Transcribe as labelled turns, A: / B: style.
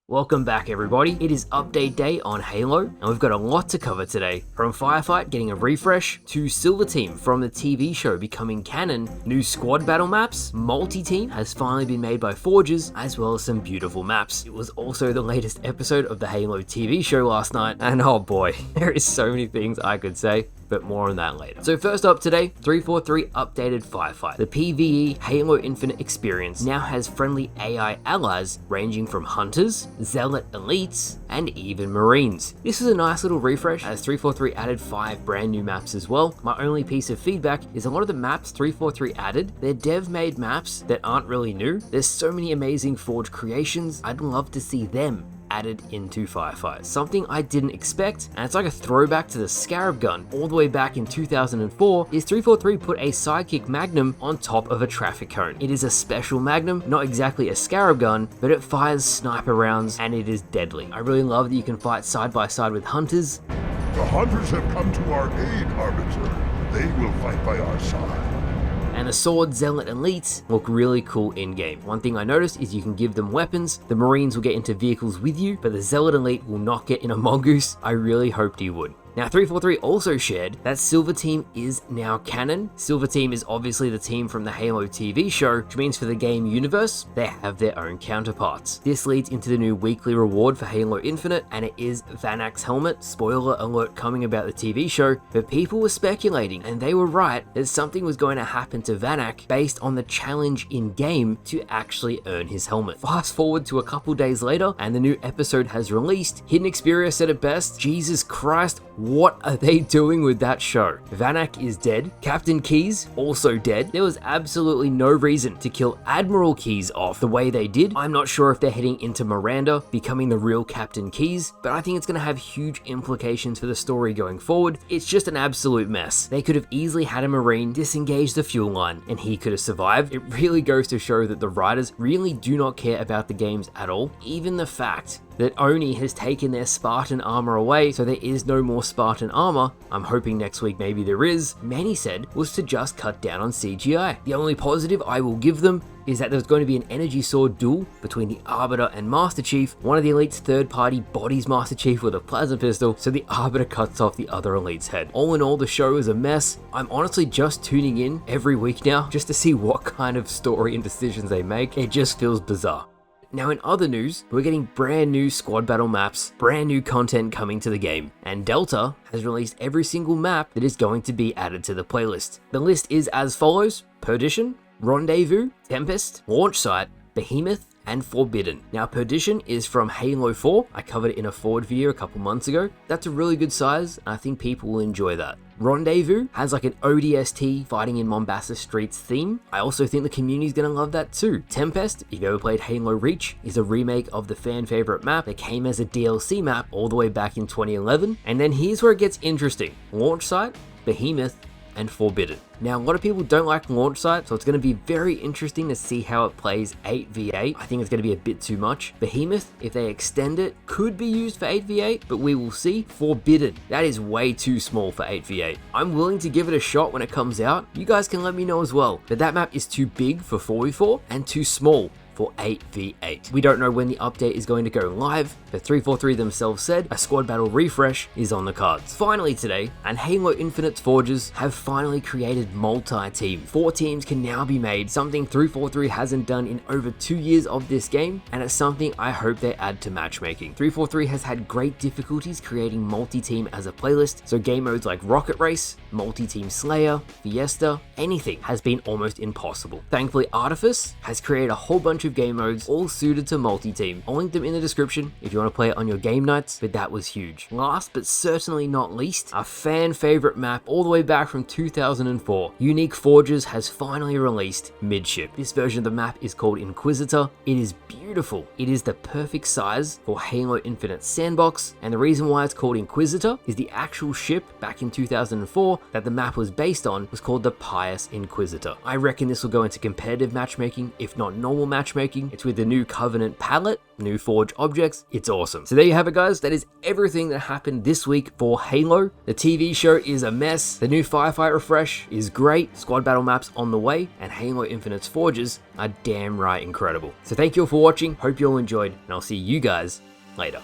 A: Welcome back everybody, it is update day on Halo, and we've got a lot to cover today. From Firefight getting a refresh, to Silver Team from the TV show becoming canon, new squad battle maps, multi-team has finally been made by Forges, as well as some beautiful maps. It was also the latest episode of the Halo TV show last night, and oh boy, there is so many things I could say, but more on that later. So first up today, 343 updated Firefight. The PvE Halo Infinite experience now has friendly AI allies ranging from hunters, zealot elites, and even marines. This is a nice little refresh as 343 added 5 brand new maps as well. My only piece of feedback is a lot of the maps 343 added, they're dev-made maps that aren't really new. There's so many amazing Forge creations, I'd love to see them added into Firefight. Something I didn't expect, and it's like a throwback to the Scarab gun. All the way back in 2004, is 343 put a sidekick magnum on top of a traffic cone. It is a special magnum, not exactly a Scarab gun, but it fires sniper rounds and it is deadly. I really love that you can fight side by side with hunters.
B: The hunters have come to our aid, Arbiter. They will fight by our side.
A: And the Sword Zealot Elites look really cool in-game. One thing I noticed is you can give them weapons, the Marines will get into vehicles with you, but the Zealot Elite will not get in a mongoose. I really hoped he would. Now 343 also shared that Silver Team is now canon. Silver Team is obviously the team from the Halo TV show, which means for the game universe, they have their own counterparts. This leads into the new weekly reward for Halo Infinite, and it is Vanak's helmet. Spoiler alert coming about the TV show, but people were speculating, and they were right, that something was going to happen to Vanak based on the challenge in-game to actually earn his helmet. Fast forward to a couple days later, and the new episode has released. Hidden Xperia said it best, Jesus Christ, what are they doing with that show? Vanak is dead, Captain Keyes also dead. There was absolutely no reason to kill Admiral Keyes off the way they did. I'm not sure if they're heading into Miranda, becoming the real Captain Keyes, but I think it's going to have huge implications for the story going forward. It's just an absolute mess. They could have easily had a Marine disengage the fuel line, and he could have survived. It really goes to show that the writers really do not care about the games at all. Even the fact that Oni has taken their Spartan armor away, so there is no more Spartan armor. I'm hoping next week maybe there is. Many said was to just cut down on CGI. The only positive I will give them is that there's going to be an energy sword duel between the Arbiter and Master Chief. One of the Elite's third party bodies Master Chief with a plasma pistol, so the Arbiter cuts off the other Elite's head. All in all, the show is a mess. I'm honestly just tuning in every week now just to see what kind of story and decisions they make. It just feels bizarre. Now in other news, we're getting brand new squad battle maps, brand new content coming to the game, and Delta has released every single map that is going to be added to the playlist. The list is as follows: Perdition, Rendezvous, Tempest, Launch Site, Behemoth, and Forbidden. Now Perdition is from Halo 4. I covered it in a Forward video a couple months ago. That's a really good size, and I think people will enjoy that. Rendezvous has like an ODST fighting in Mombasa streets theme. I also think the community is going to love that too. Tempest, if you've ever played Halo Reach, is a remake of the fan favorite map that came as a DLC map all the way back in 2011. And then here's where it gets interesting: Launch Site, Behemoth, and Forbidden. Now a lot of people don't like Launch Site, so it's going to be very interesting to see how it plays 8v8. I think it's going to be a bit too much. Behemoth, if they extend it, could be used for 8v8, but we will see. Forbidden, that is way too small for 8v8. I'm willing to give it a shot when it comes out. You guys can let me know as well, but that map is too big for 4v4 and too small for 8v8. We don't know when the update is going to go live, but 343 themselves said a squad battle refresh is on the cards. Finally today, and Halo Infinite's Forges have finally created multi-team. 4 teams can now be made, something 343 hasn't done in over 2 years of this game, and it's something I hope they add to matchmaking. 343 has had great difficulties creating multi-team as a playlist, so game modes like Rocket Race, Multi-Team Slayer, Fiesta, anything has been almost impossible. Thankfully, Artifice has created a whole bunch of game modes all suited to multi-team. I'll link them in the description if you want to play it on your game nights, but that was huge. Last but certainly not least, a fan favorite map all the way back from 2004. Unique Forges has finally released Midship. This version of the map is called Inquisitor. It is beautiful. It is the perfect size for Halo Infinite Sandbox, and the reason why it's called Inquisitor is the actual ship back in 2004 that the map was based on was called the Pious Inquisitor. I reckon this will go into competitive matchmaking, if not normal matchmaking, matchmaking. It's with the new Covenant palette, new Forge objects. It's awesome. So there you have it, guys. That is everything that happened this week for Halo. The TV show is a mess. The new Firefight refresh is great. Squad battle maps on the way, and Halo Infinite's Forges are damn right incredible. So thank you all for watching. Hope you all enjoyed, and I'll see you guys later.